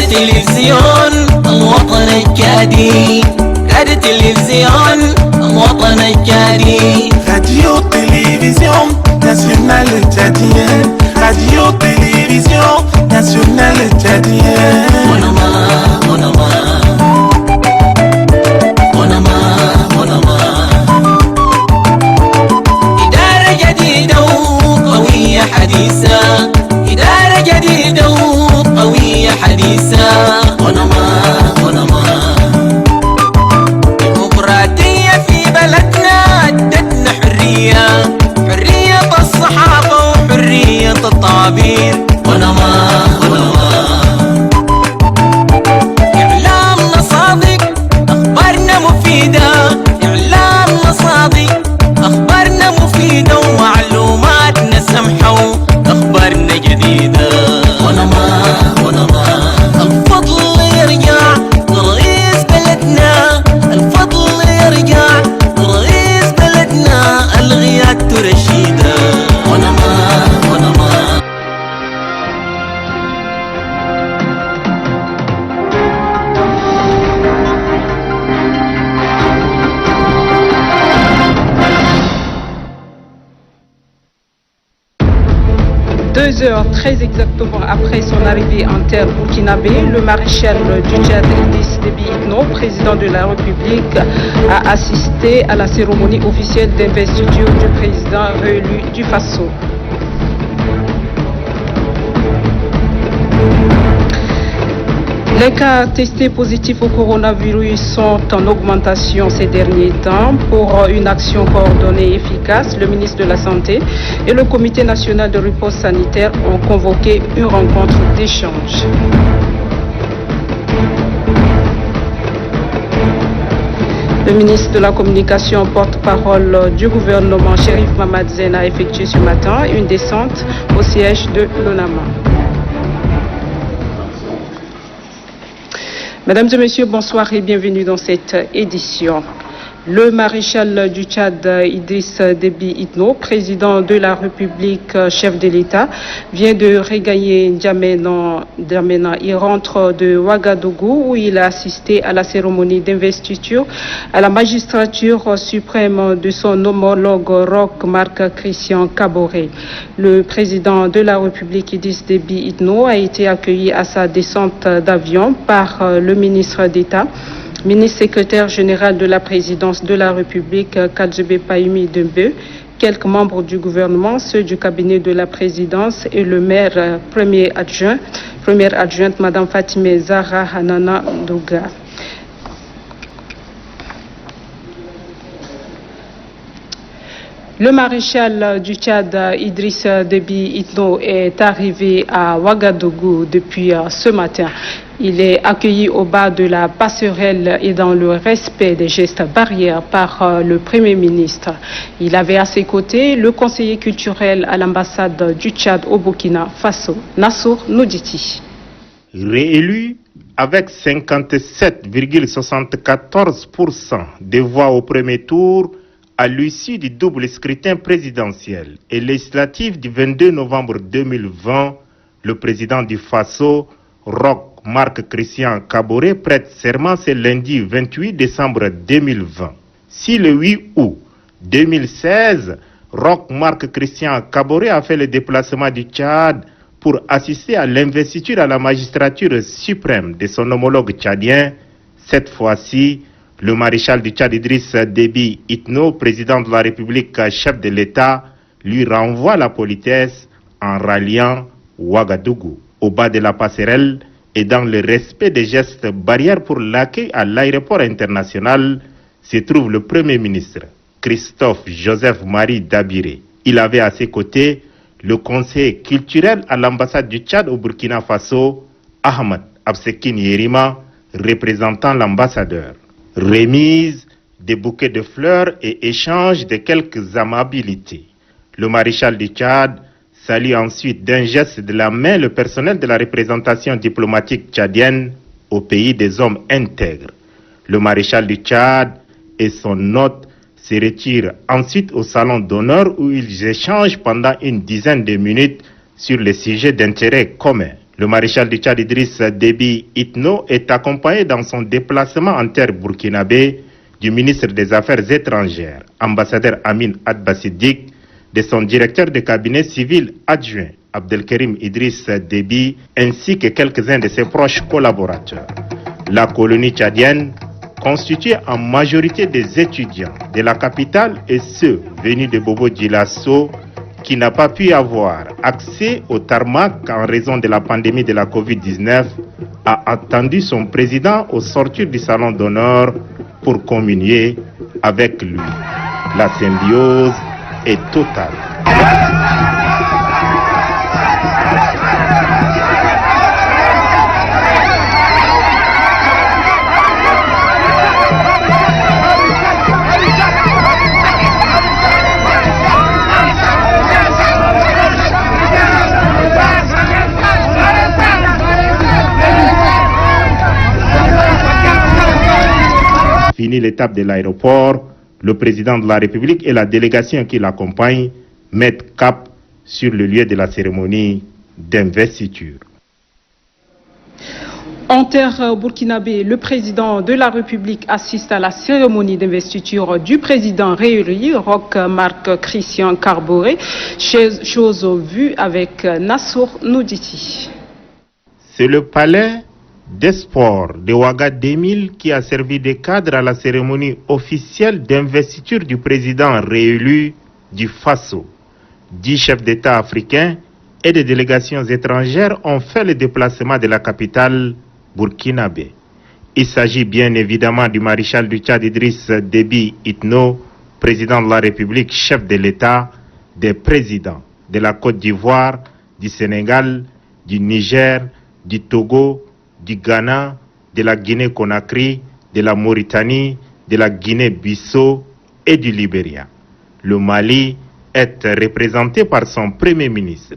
تلفزيون الوطن الجديد، راديو تلفزيون الوطن الجديد، راديو تلفزيون ناسيونال الجديد، راديو تلفزيون ناسيونال الجديد. إدارة جديدة وقوية حديثة، إدارة جديدة وقوية حديثة. ديمقراطية في بلدنا ادتنا حرية، حرية الصحافة وحرية التعبير. إعلامنا صادق، أخبارنا مفيدة، إعلامنا صادق، أخبارنا مفيدة ومعلوماتنا سمحة وأخبارنا جديدة. الفضل يرجع لرئيس بلدنا، الفضل يرجع لرئيس بلدنا، الغيادة رشيدة. Deux heures très exactement après son arrivée en terre burkinabé, le maréchal du Tchad Idriss Déby Itno, président de la République, a assisté à la cérémonie officielle d'investiture du président réélu du Faso. Les cas testés positifs au coronavirus sont en augmentation ces derniers temps. Pour une action coordonnée et efficace, le ministre de la Santé et le Comité national de riposte sanitaire ont convoqué une rencontre d'échange. Le ministre de la Communication, porte-parole du gouvernement, Chérif Mamad Zen, a effectué ce matin une descente au siège de l'ONAMA. Mesdames et messieurs, bonsoir et bienvenue dans cette édition. Le maréchal du Tchad, Idriss Déby Itno, président de la République, chef de l'État, vient de regagner N'Djamena. Il rentre de Ouagadougou où il a assisté à la cérémonie d'investiture à la magistrature suprême de son homologue Roch Marc Christian Kaboré. Le président de la République, Idriss Déby Itno, a été accueilli à sa descente d'avion par le ministre d'État, ministre secrétaire général de la présidence de la République, Kadjebe Pahimi Dembe, quelques membres du gouvernement, ceux du cabinet de la présidence et le maire première adjointe, Madame Fatime Zahra Hanana Douga. Le maréchal du Tchad, Idriss Déby Itno, est arrivé à Ouagadougou depuis ce matin. Il est accueilli au bas de la passerelle et dans le respect des gestes barrières par le Premier ministre. Il avait à ses côtés le conseiller culturel à l'ambassade du Tchad au Burkina Faso, Nassour Nouditi. Réélu avec 57,74% des voix au premier tour, à l'issue du double scrutin présidentiel et législatif du 22 novembre 2020, le président du Faso, Roch Marc Christian Kaboré prête serment ce lundi 28 décembre 2020. Si le 8 août 2016, Roch Marc Christian Kaboré a fait le déplacement du Tchad pour assister à l'investiture à la magistrature suprême de son homologue tchadien, cette fois-ci, le maréchal du Tchad Idriss Déby Itno, président de la République, chef de l'État, lui renvoie la politesse en ralliant Ouagadougou. Au bas de la passerelle et dans le respect des gestes barrières pour l'accueil à l'aéroport international, se trouve le Premier ministre, Christophe Joseph Marie Dabiré. Il avait à ses côtés le conseiller culturel à l'ambassade du Tchad au Burkina Faso, Ahmed Absekine Yerima, représentant l'ambassadeur. Remise des bouquets de fleurs et échange de quelques amabilités. Le maréchal du Tchad salue ensuite d'un geste de la main le personnel de la représentation diplomatique tchadienne au pays des hommes intègres. Le maréchal du Tchad et son hôte se retirent ensuite au salon d'honneur où ils échangent pendant une dizaine de minutes sur les sujets d'intérêt commun. Le maréchal du Tchad Idriss Déby Itno est accompagné dans son déplacement en terre burkinabé du ministre des Affaires étrangères, ambassadeur Amin Adbasidik, de son directeur de cabinet civil adjoint, Abdelkerim Idriss Déby, ainsi que quelques-uns de ses proches collaborateurs. La colonie tchadienne, constituée en majorité des étudiants de la capitale et ceux venus de Bobo Djilasso, qui n'a pas pu avoir accès au tarmac en raison de la pandémie de la Covid-19, a attendu son président au sortir du salon d'honneur pour communier avec lui. La symbiose est totale. Fini l'étape de l'aéroport, le président de la République et la délégation qui l'accompagne mettent cap sur le lieu de la cérémonie d'investiture. En terre burkinabé, le président de la République assiste à la cérémonie d'investiture du président réélu, Roch Marc Christian Kaboré, chose vue avec Nassour Nouditi. C'est le palais des sports de Ouagadougou qui a servi de cadre à la cérémonie officielle d'investiture du président réélu du Faso. 10 chefs d'État africains et des délégations étrangères ont fait le déplacement de la capitale burkinabé. Il s'agit bien évidemment du maréchal du Tchad Idriss Déby Itno, président de la République, chef de l'État, des présidents de la Côte d'Ivoire, du Sénégal, du Niger, du Togo, du Ghana, de la Guinée-Conakry, de la Mauritanie, de la Guinée-Bissau et du Libéria. Le Mali est représenté par son Premier ministre.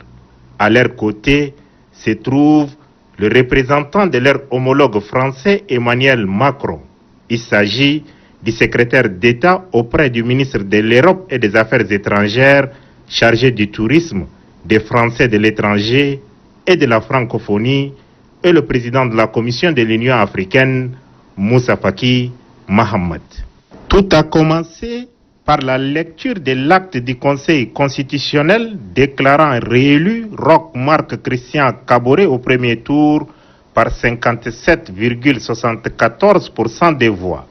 À leur côté se trouve le représentant de leur homologue français Emmanuel Macron. Il s'agit du secrétaire d'État auprès du ministre de l'Europe et des Affaires étrangères chargé du tourisme, des Français de l'étranger et de la francophonie, et le président de la Commission de l'Union africaine, Moussa Faki Mahamat. Tout a commencé par la lecture de l'acte du Conseil constitutionnel déclarant réélu Roch Marc Christian Kaboré au premier tour par 57,74% des voix.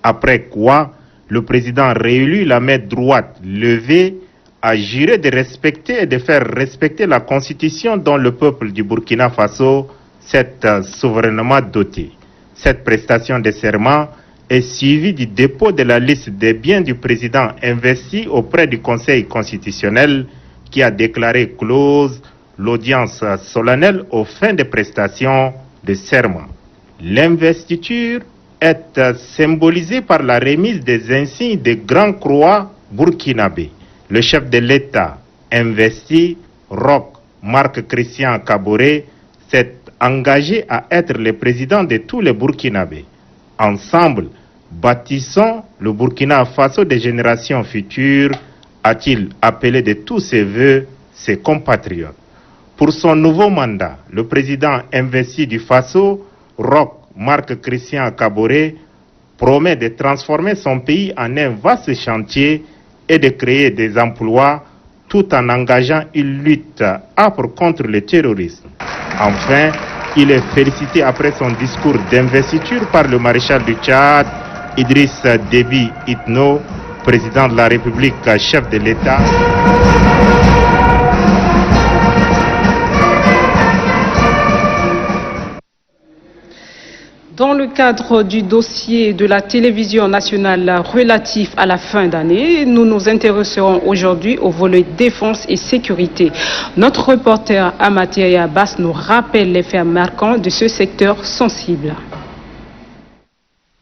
Après quoi, le président réélu, la main droite levée, a juré de respecter et de faire respecter la constitution dont le peuple du Burkina Faso s'est souverainement doté. Cette prestation de serment est suivie du dépôt de la liste des biens du président investi auprès du Conseil constitutionnel qui a déclaré close l'audience solennelle aux fins de prestation de serment. L'investiture est symbolisée par la remise des insignes de Grand Croix burkinabé. Le chef de l'État investi, Roch Marc Christian Kaboré, s'est engagé à être le président de tous les Burkinabés. Ensemble, bâtissons le Burkina Faso des générations futures, a-t-il appelé de tous ses voeux ses compatriotes. Pour son nouveau mandat, le président investi du Faso, Roch Marc Christian Kaboré, promet de transformer son pays en un vaste chantier et de créer des emplois tout en engageant une lutte âpre contre le terrorisme. Enfin, il est félicité après son discours d'investiture par le maréchal du Tchad, Idriss Déby Itno, président de la République, chef de l'État. Dans le cadre du dossier de la télévision nationale relatif à la fin d'année, nous nous intéresserons aujourd'hui au volet défense et sécurité. Notre reporter Amathia Abbas nous rappelle les faits marquants de ce secteur sensible.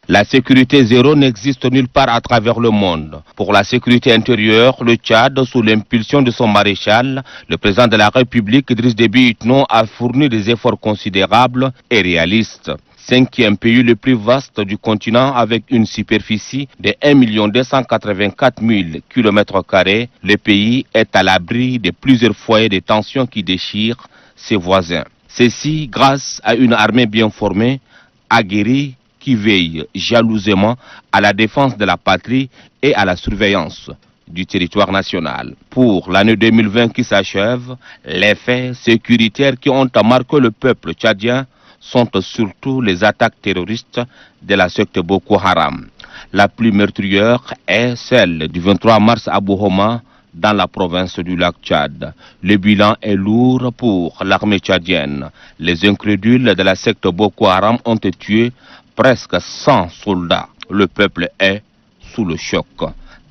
La sécurité zéro n'existe nulle part à travers le monde. Pour la sécurité intérieure, le Tchad, sous l'impulsion de son maréchal, le président de la République, Idriss Déby Itno, a fourni des efforts considérables et réalistes. 5e pays le plus vaste du continent avec une superficie de 1 284 000 km², le pays est à l'abri de plusieurs foyers de tensions qui déchirent ses voisins. Ceci grâce à une armée bien formée, aguerrie, qui veille jalousement à la défense de la patrie et à la surveillance du territoire national. Pour l'année 2020 qui s'achève, les faits sécuritaires qui ont marqué le peuple tchadien sont surtout les attaques terroristes de la secte Boko Haram. La plus meurtrière est celle du 23 mars à Bohoma, dans la province du lac Tchad. Le bilan est lourd pour l'armée tchadienne. Les incrédules de la secte Boko Haram ont tué presque 100 soldats. Le peuple est sous le choc.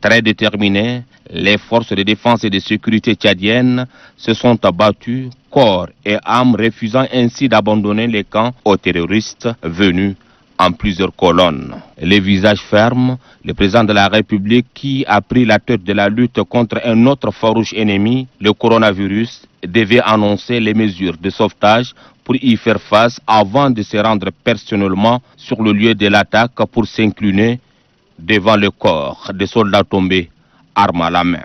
Très déterminés, les forces de défense et de sécurité tchadiennes se sont abattues, corps et âme, refusant ainsi d'abandonner les camps aux terroristes venus en plusieurs colonnes. Les visages fermes, le président de la République qui a pris la tête de la lutte contre un autre farouche ennemi, le coronavirus, devait annoncer les mesures de sauvetage pour y faire face avant de se rendre personnellement sur le lieu de l'attaque pour s'incliner devant le corps des soldats tombés, armes à la main.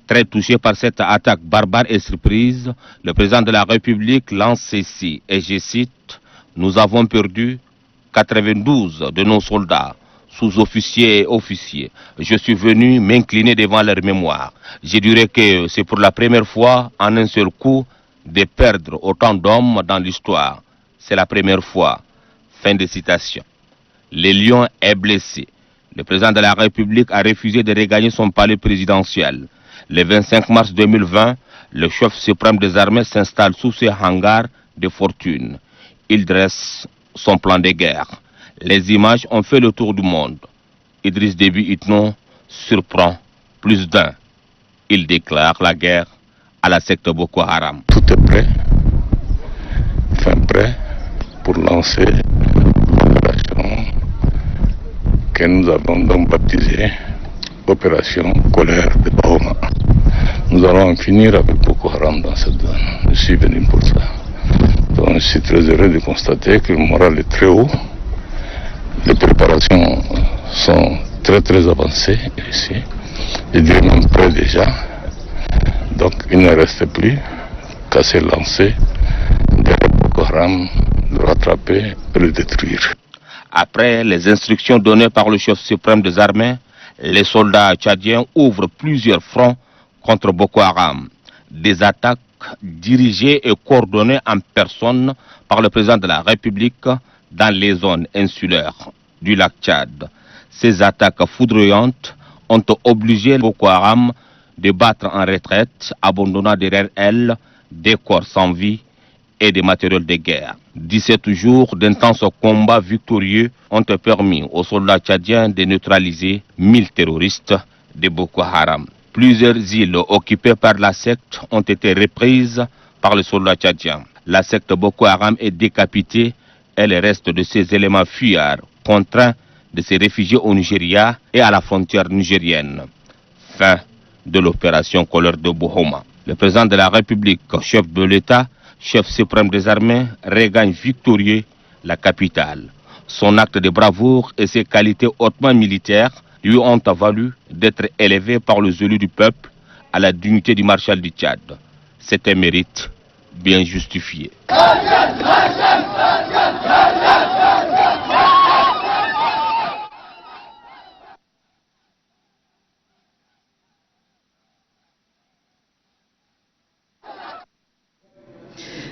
Très touché par cette attaque barbare et surprise, le président de la République lance ceci, et je cite, « Nous avons perdu 92 de nos soldats, sous-officiers et officiers. Je suis venu m'incliner devant leur mémoire. Je dirais que c'est pour la première fois en un seul coup de perdre autant d'hommes dans l'histoire. C'est la première fois. » Fin de citation. Le lion est blessé. Le président de la République a refusé de regagner son palais présidentiel. Le 25 mars 2020, le chef suprême des armées s'installe sous ses hangars de fortune. Il dresse son plan de guerre. Les images ont fait le tour du monde. Idriss Déby Itno surprend plus d'un. Il déclare la guerre à la secte Boko Haram. Tout est prêt, fin prêt pour lancer l'opération que nous avons donc baptisée Opération Colère de Bohoma. Nous allons en finir avec Boko Haram dans cette zone. Je suis venu pour ça. Donc je suis très heureux de constater que le moral est très haut. Les préparations sont très avancées ici. Je dirais même près déjà. Donc il ne reste plus qu'à se lancer derrière Boko Haram, le rattraper et le détruire. Après les instructions données par le chef suprême des armées, les soldats tchadiens ouvrent plusieurs fronts contre Boko Haram. Des attaques dirigées et coordonnées en personne par le président de la République dans les zones insulaires du lac Tchad. Ces attaques foudroyantes ont obligé Boko Haram de battre en retraite, abandonnant derrière elles des corps sans vie et des matériels de guerre. 17 jours d'intenses combats victorieux ont permis aux soldats tchadiens de neutraliser 1000 terroristes de Boko Haram. Plusieurs îles occupées par la secte ont été reprises par les soldats tchadiens. La secte Boko Haram est décapitée et le reste de ses éléments fuyards contraints de se réfugier au Nigeria et à la frontière nigérienne. Fin de l'opération Colère de Bohoma. Le président de la République, chef de l'État, chef suprême des armées, regagne victorieux la capitale. Son acte de bravoure et ses qualités hautement militaires lui ont valu d'être élevé par les élus du peuple à la dignité du maréchal du Tchad. C'est un mérite bien justifiée.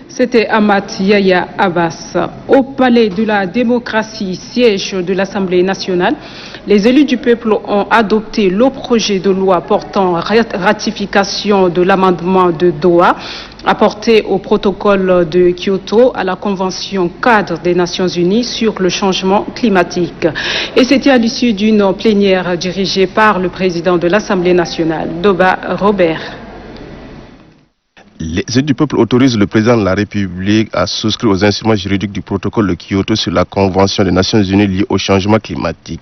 C'était Amat Yaya Abbas. Au palais de la démocratie, siège de l'Assemblée nationale, les élus du peuple ont adopté le projet de loi portant ratification de l'amendement de Doha apporté au protocole de Kyoto à la Convention cadre des Nations Unies sur le changement climatique. Et c'était à l'issue d'une plénière dirigée par le président de l'Assemblée nationale, Doba Robert. Les élus du peuple autorisent le président de la République à souscrire aux instruments juridiques du protocole de Kyoto sur la Convention des Nations Unies liée au changement climatique.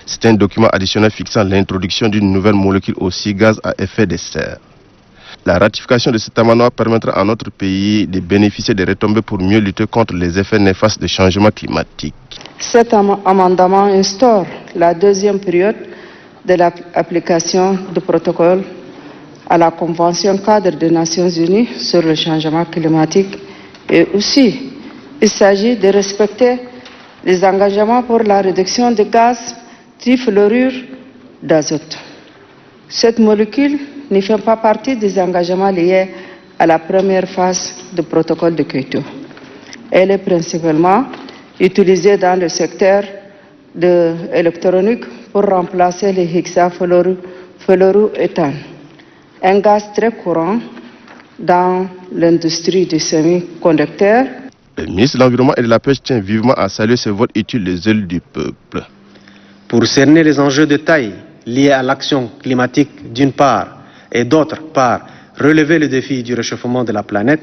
C'est un document additionnel fixant l'introduction d'une nouvelle molécule aussi gaz à effet de serre. La ratification de cet amendement permettra à notre pays de bénéficier des retombées pour mieux lutter contre les effets néfastes du changement climatique. Cet amendement instaure la deuxième période de l'application du protocole à la Convention cadre des Nations Unies sur le changement climatique et aussi il s'agit de respecter les engagements pour la réduction des gaz trifluorure d'azote. Cette molécule ne fait pas partie des engagements liés à la première phase du protocole de Kyoto. Elle est principalement utilisée dans le secteur de l'électronique pour remplacer le hexafluoroéthane, un gaz très courant dans l'industrie des semi-conducteurs. Le ministre de l'Environnement et de la Pêche tient vivement à saluer ce vote utile des élus du peuple. Pour cerner les enjeux de taille liés à l'action climatique d'une part et d'autre part relever le défi du réchauffement de la planète,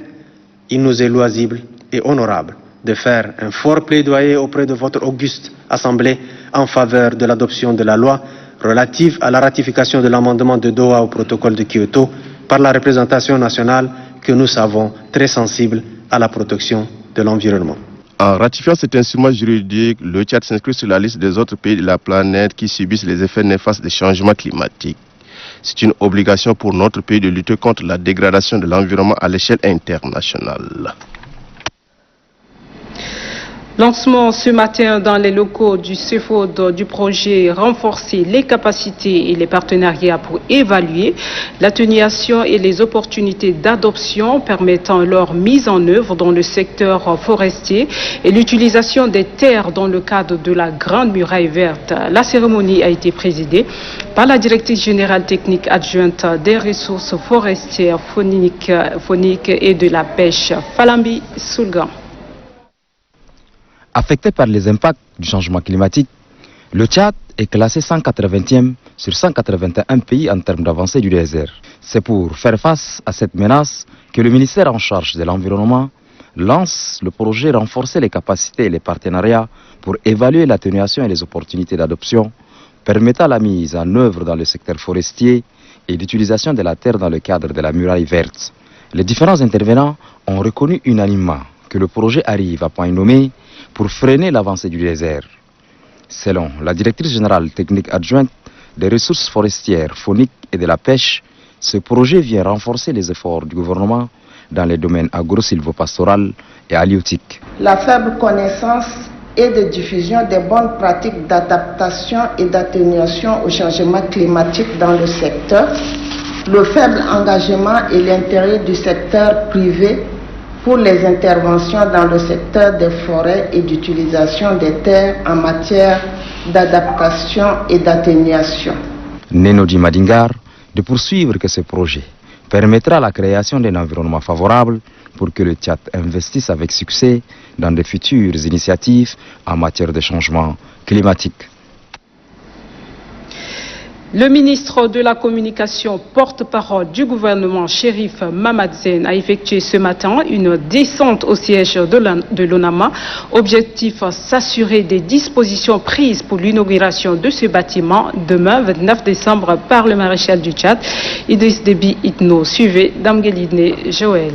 il nous est loisible et honorable de faire un fort plaidoyer auprès de votre auguste Assemblée en faveur de l'adoption de la loi relative à la ratification de l'amendement de Doha au protocole de Kyoto par la représentation nationale que nous savons très sensible à la protection de l'environnement. En ratifiant cet instrument juridique, le Tchad s'inscrit sur la liste des autres pays de la planète qui subissent les effets néfastes des changements climatiques. C'est une obligation pour notre pays de lutter contre la dégradation de l'environnement à l'échelle internationale. Lancement ce matin dans les locaux du CEFOD du projet Renforcer les capacités et les partenariats pour évaluer l'atténuation et les opportunités d'adoption permettant leur mise en œuvre dans le secteur forestier et l'utilisation des terres dans le cadre de la Grande Muraille Verte. La cérémonie a été présidée par la directrice générale technique adjointe des ressources forestières, phoniques et de la pêche, Falambi Soulgan. Affecté par les impacts du changement climatique, le Tchad est classé 180e sur 181 pays en termes d'avancée du désert. C'est pour faire face à cette menace que le ministère en charge de l'environnement lance le projet Renforcer les capacités et les partenariats pour évaluer l'atténuation et les opportunités d'adoption permettant la mise en œuvre dans le secteur forestier et l'utilisation de la terre dans le cadre de la muraille verte. Les différents intervenants ont reconnu unanimement que le projet arrive à point nommé pour freiner l'avancée du désert. Selon la directrice générale technique adjointe des ressources forestières, phoniques et de la pêche, ce projet vient renforcer les efforts du gouvernement dans les domaines agro-sylvopastoral et halieutique. La faible connaissance et de diffusion des bonnes pratiques d'adaptation et d'atténuation au changement climatique dans le secteur, le faible engagement et l'intérêt du secteur privé pour les interventions dans le secteur des forêts et d'utilisation des terres en matière d'adaptation et d'atténuation. Nenodi Madingar de poursuivre que ce projet permettra la création d'un environnement favorable pour que le Tchad investisse avec succès dans de futures initiatives en matière de changement climatique. Le ministre de la Communication, porte-parole du gouvernement, Chérif Mamadzen, a effectué ce matin une descente au siège de l'ONAMA. Objectif, s'assurer des dispositions prises pour l'inauguration de ce bâtiment demain, 29 décembre, par le maréchal du Tchad, Idriss Déby Itno. Suivez Damgeline Joël.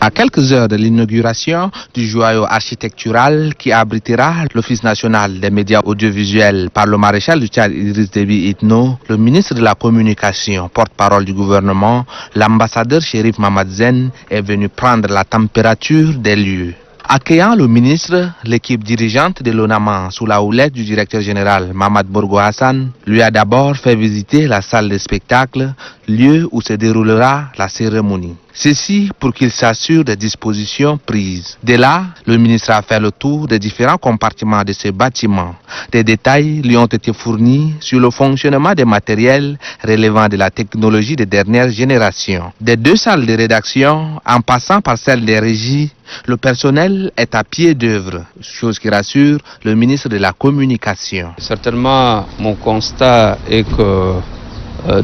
À quelques heures de l'inauguration du joyau architectural qui abritera l'Office national des médias audiovisuels par le maréchal du Tchad Idriss Déby Itno, le ministre de la Communication, porte-parole du gouvernement, l'ambassadeur Chérif Mamadzen est venu prendre la température des lieux. Accueillant le ministre, l'équipe dirigeante de l'ONAMA sous la houlette du directeur général Mamad Bourgo Hassan lui a d'abord fait visiter la salle de spectacle, lieu où se déroulera la cérémonie. Ceci pour qu'il s'assure des dispositions prises. Dès là, le ministre a fait le tour des différents compartiments de ce bâtiment. Des détails lui ont été fournis sur le fonctionnement des matériels relevant de la technologie de dernière génération. Des 2 salles de rédaction, en passant par celle des régies, le personnel est à pied d'œuvre, chose qui rassure le ministre de la Communication. Certainement, mon constat est que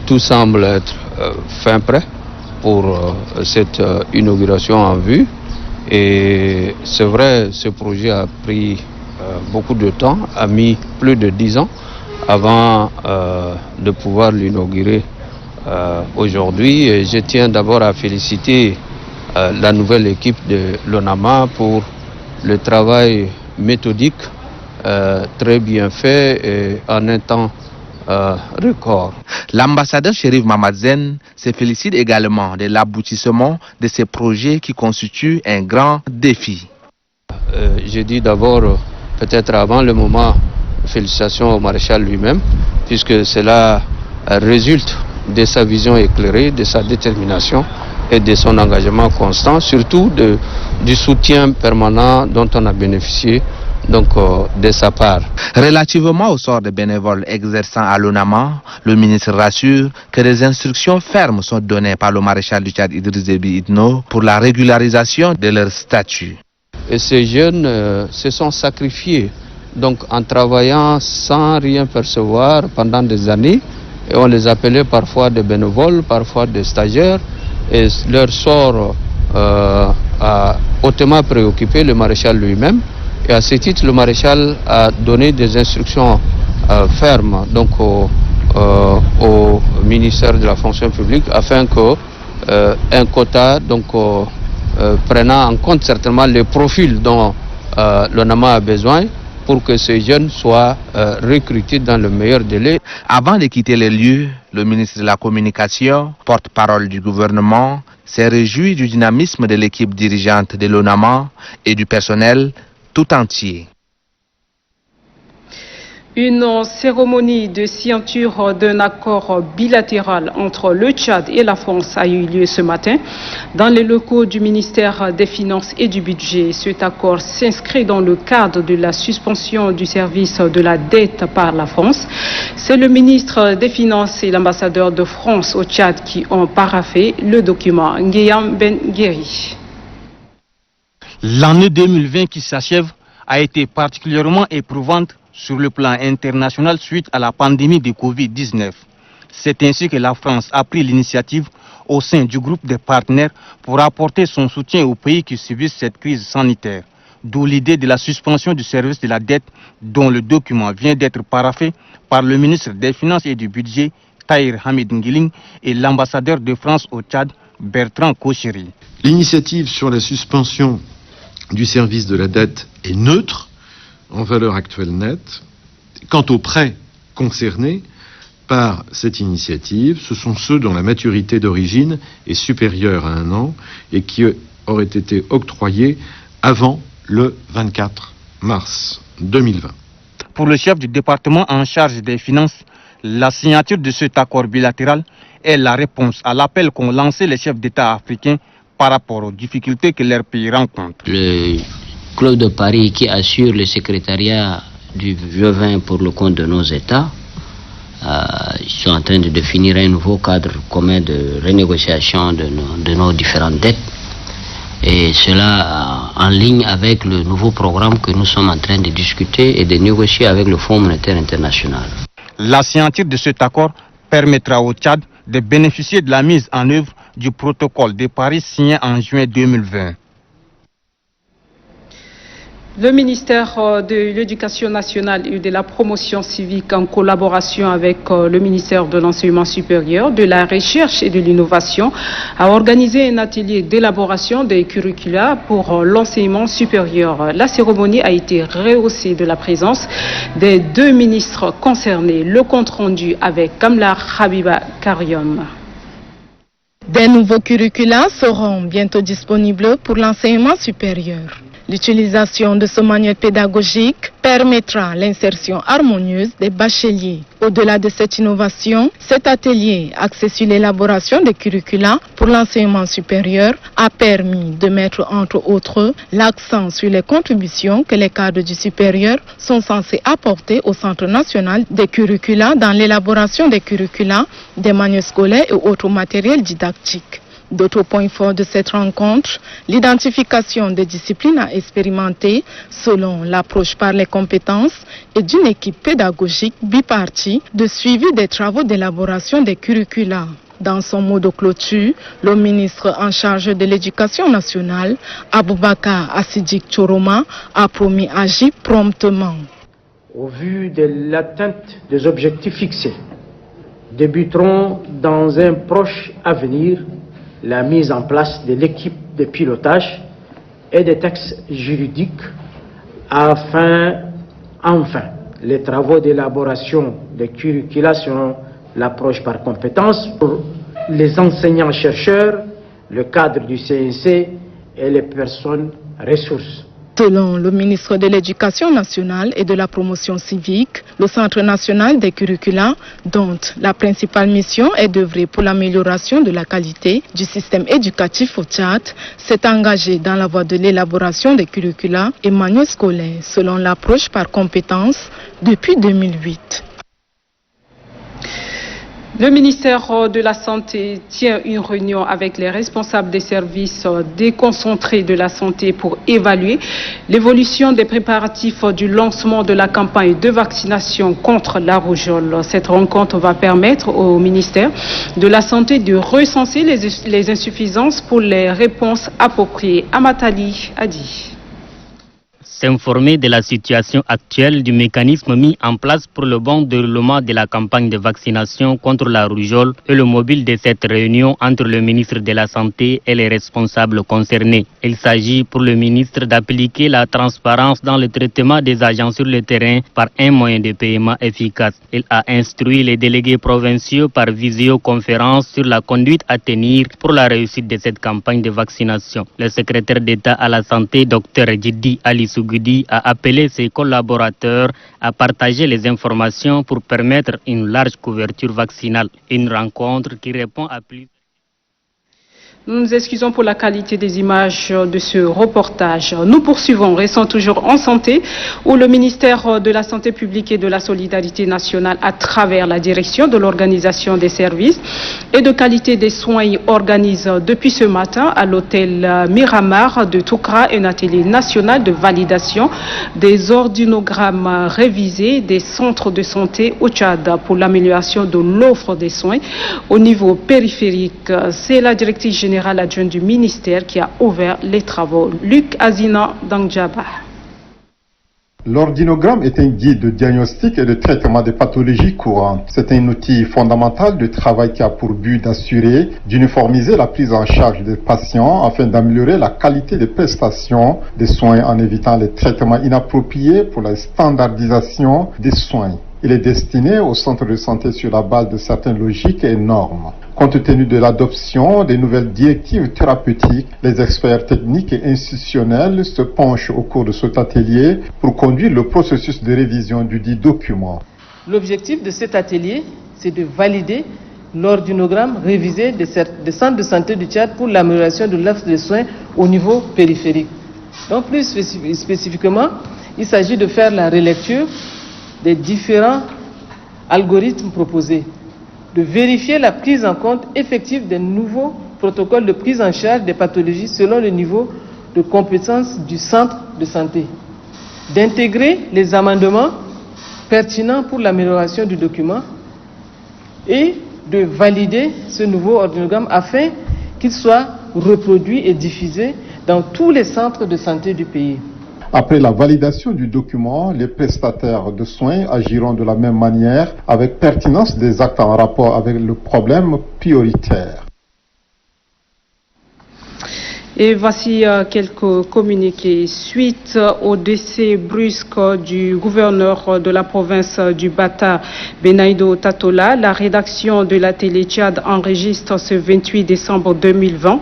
tout semble être fin prêt pour cette inauguration en vue. Et c'est vrai, ce projet a pris beaucoup de temps, a mis plus de 10 ans avant de pouvoir l'inaugurer aujourd'hui. Et je tiens d'abord à féliciter la nouvelle équipe de l'ONAMA pour le travail méthodique très bien fait et en un temps record. L'ambassadeur Chérif Mamadzen se félicite également de l'aboutissement de ces projets qui constituent un grand défi. Je dis d'abord, peut-être avant le moment, félicitations au maréchal lui-même, puisque cela résulte de sa vision éclairée, de sa détermination et de son engagement constant, surtout du soutien permanent dont on a bénéficié de sa part. Relativement au sort des bénévoles exerçant à l'ONAMA, le ministre rassure que des instructions fermes sont données par le maréchal du Tchad Idriss Déby Itno pour la régularisation de leur statut. Et ces jeunes se sont sacrifiés, donc en travaillant sans rien percevoir pendant des années, et on les appelait parfois des bénévoles, parfois des stagiaires, et leur sort a hautement préoccupé le maréchal lui-même. Et à ce titre, le maréchal a donné des instructions fermes au ministère de la fonction publique afin que un quota, prenant en compte certainement les profils dont l'ONAMA a besoin pour que ces jeunes soient recrutés dans le meilleur délai. Avant de quitter les lieux, le ministre de la Communication, porte-parole du gouvernement, s'est réjoui du dynamisme de l'équipe dirigeante de l'ONAMA et du personnel tout entier. Une cérémonie de signature d'un accord bilatéral entre le Tchad et la France a eu lieu ce matin dans les locaux du ministère des Finances et du Budget. Cet accord s'inscrit dans le cadre de la suspension du service de la dette par la France. C'est le ministre des Finances et l'ambassadeur de France au Tchad qui ont paraphé le document. Ngueyam Ben Guéry. L'année 2020 qui s'achève a été particulièrement éprouvante sur le plan international suite à la pandémie de Covid-19. C'est ainsi que la France a pris l'initiative au sein du groupe des partenaires pour apporter son soutien aux pays qui subissent cette crise sanitaire. D'où l'idée de la suspension du service de la dette dont le document vient d'être paraphé par le ministre des Finances et du Budget, Tahir Hamid Nguiling, et l'ambassadeur de France au Tchad, Bertrand Kocheri. L'initiative sur la suspension du service de la dette est neutre en valeur actuelle nette. Quant aux prêts concernés par cette initiative, ce sont ceux dont la maturité d'origine est supérieure à 1 an et qui auraient été octroyés avant le 24 mars 2020. Pour le chef du département en charge des finances, la signature de cet accord bilatéral est la réponse à l'appel qu'ont lancé les chefs d'État africains par rapport aux difficultés que leur pays rencontre. Le Club de Paris qui assure le secrétariat du G20 pour le compte de nos États sont en train de définir un nouveau cadre commun de renégociation de nos différentes dettes. Et cela en ligne avec le nouveau programme que nous sommes en train de discuter et de négocier avec le Fonds monétaire international. La signature de cet accord permettra au Tchad de bénéficier de la mise en œuvre du protocole de Paris signé en juin 2020. Le ministère de l'Éducation nationale et de la promotion civique, en collaboration avec le ministère de l'Enseignement supérieur, de la Recherche et de l'Innovation, a organisé un atelier d'élaboration des curricula pour l'enseignement supérieur. La cérémonie a été rehaussée de la présence des deux ministres concernés. Le compte rendu avec Kamla Habiba Karium. Des nouveaux curricula seront bientôt disponibles pour l'enseignement supérieur. L'utilisation de ce manuel pédagogique permettra l'insertion harmonieuse des bacheliers. Au-delà de cette innovation, cet atelier axé sur l'élaboration des curricula pour l'enseignement supérieur a permis de mettre entre autres l'accent sur les contributions que les cadres du supérieur sont censés apporter au Centre national des curricula dans l'élaboration des curricula, des manuels scolaires et autres matériels didactiques. D'autres points forts de cette rencontre, l'identification des disciplines à expérimenter selon l'approche par les compétences et d'une équipe pédagogique bipartie de suivi des travaux d'élaboration des curricula. Dans son mot de clôture, le ministre en charge de l'Éducation nationale, Aboubakar Assidik Choroma, a promis agir promptement. Au vu de l'atteinte des objectifs fixés, débuteront dans un proche avenir la mise en place de l'équipe de pilotage et des textes juridiques afin, enfin, les travaux d'élaboration des curricula seront l'approche par compétences pour les enseignants-chercheurs, le cadre du CNC et les personnes ressources. Selon le ministre de l'Éducation nationale et de la promotion civique, le Centre national des curricula, dont la principale mission est d'œuvrer pour l'amélioration de la qualité du système éducatif au Tchad, s'est engagé dans la voie de l'élaboration des curricula et manuels scolaires selon l'approche par compétences depuis 2008. Le ministère de la Santé tient une réunion avec les responsables des services déconcentrés de la santé pour évaluer l'évolution des préparatifs du lancement de la campagne de vaccination contre la rougeole. Cette rencontre va permettre au ministère de la Santé de recenser les insuffisances pour les réponses appropriées. Amatali a dit. S'informer de la situation actuelle du mécanisme mis en place pour le bon déroulement de la campagne de vaccination contre la rougeole et le mobile de cette réunion entre le ministre de la Santé et les responsables concernés. Il s'agit pour le ministre d'appliquer la transparence dans le traitement des agents sur le terrain par un moyen de paiement efficace. Il a instruit les délégués provinciaux par visioconférence sur la conduite à tenir pour la réussite de cette campagne de vaccination. Le secrétaire d'État à la Santé, Dr Djiddi Ali Sougudi, a appelé ses collaborateurs à partager les informations pour permettre une large couverture vaccinale. Une rencontre qui répond à plus... Nous nous excusons pour la qualité des images de ce reportage. Nous poursuivons, restons toujours en santé, où le ministère de la Santé publique et de la Solidarité nationale, à travers la direction de l'organisation des services et de qualité des soins, organise depuis ce matin à l'hôtel Miramar de Toukra un atelier national de validation des ordinogrammes révisés des centres de santé au Tchad pour l'amélioration de l'offre des soins au niveau périphérique. C'est la directrice générale adjoint du ministère qui a ouvert les travaux. Luc Azina Dangjaba. L'ordinogramme est un guide de diagnostic et de traitement des pathologies courantes. C'est un outil fondamental de travail qui a pour but d'assurer, d'uniformiser la prise en charge des patients afin d'améliorer la qualité des prestations des soins en évitant les traitements inappropriés pour la standardisation des soins. Il est destiné aux centres de santé sur la base de certaines logiques et normes. Compte tenu de l'adoption des nouvelles directives thérapeutiques, les experts techniques et institutionnels se penchent au cours de cet atelier pour conduire le processus de révision du dit document. L'objectif de cet atelier, c'est de valider l'ordinogramme révisé des centres de santé du Tchad pour l'amélioration de l'offre de soins au niveau périphérique. Donc plus spécifiquement, il s'agit de faire la relecture des différents algorithmes proposés, de vérifier la prise en compte effective des nouveaux protocoles de prise en charge des pathologies selon le niveau de compétence du centre de santé, d'intégrer les amendements pertinents pour l'amélioration du document et de valider ce nouveau ordinogramme afin qu'il soit reproduit et diffusé dans tous les centres de santé du pays. Après la validation du document, les prestataires de soins agiront de la même manière avec pertinence des actes en rapport avec le problème prioritaire. Et voici quelques communiqués. Suite au décès brusque du gouverneur de la province du Bata, Benaïdo Tatola, la rédaction de la télé Tchad enregistre ce 28 décembre 2020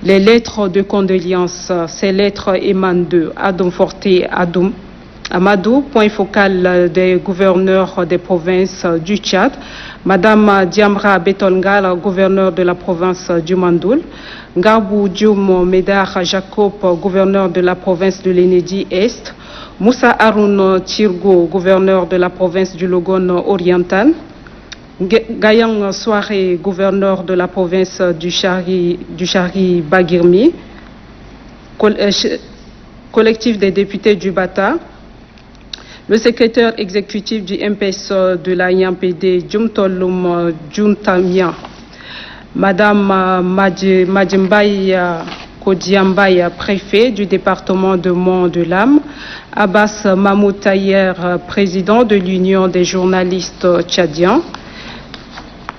les lettres de condoléances. Ces lettres émanent de Adom Forté Amadou, point focal des gouverneurs des provinces du Tchad, Madame Diamra Betongal, gouverneur de la province du Mandoul, Ngabou Dioum Medar Jacob, gouverneur de la province de l'Enedi-Est, Moussa Haroun Tirgo, gouverneur de la province du Logone oriental, Gayang Soare, gouverneur de la province du Chari Bagirmi, collectif des députés du Bata, le secrétaire exécutif du MPS de la IMPD, Djumtolum Djuntamia, Madame Madjimbaye Kodiambaye, préfet du département de Mont-de-Lam, Abbas Mahmoud Tayer, président de l'Union des journalistes tchadiens.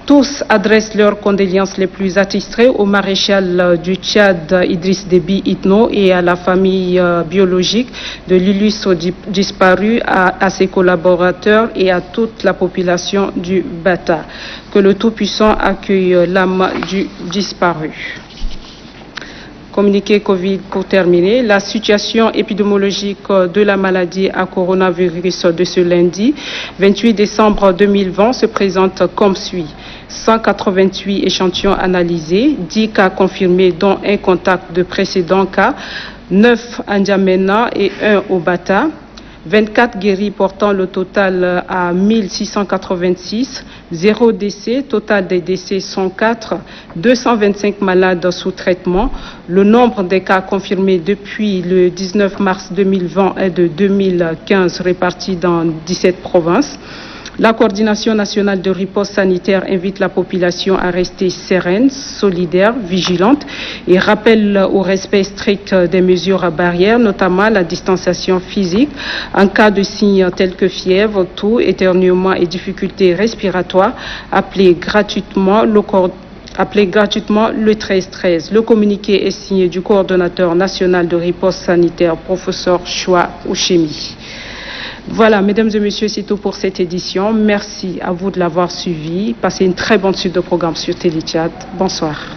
Tous adressent leurs condoléances les plus attitrées au maréchal du Tchad Idriss Déby Itno et à la famille biologique de l'illustre disparu, à ses collaborateurs et à toute la population du Bata. Que le Tout-Puissant accueille l'âme du disparu. Communiqué Covid pour terminer. La situation épidémiologique de la maladie à coronavirus de ce lundi 28 décembre 2020 se présente comme suit. 188 échantillons analysés, 10 cas confirmés dont un contact de précédents cas, 9 à N'Djamena et 1 au Bata, 24 guéris portant le total à 1686, 0 décès, total des décès 104, 225 malades sous traitement. Le nombre des cas confirmés depuis le 19 mars 2020 est de 2015 répartis dans 17 provinces. La coordination nationale de riposte sanitaire invite la population à rester sereine, solidaire, vigilante et rappelle au respect strict des mesures barrières, notamment la distanciation physique. En cas de signes tels que fièvre, toux, éternuement et difficultés respiratoires, appelez gratuitement le 1313. Le communiqué est signé du coordonnateur national de riposte sanitaire, professeur Choua Ouchemi. Voilà, mesdames et messieurs, c'est tout pour cette édition. Merci à vous de l'avoir suivi. Passez une très bonne suite de programmes sur Télé Tchad. Bonsoir.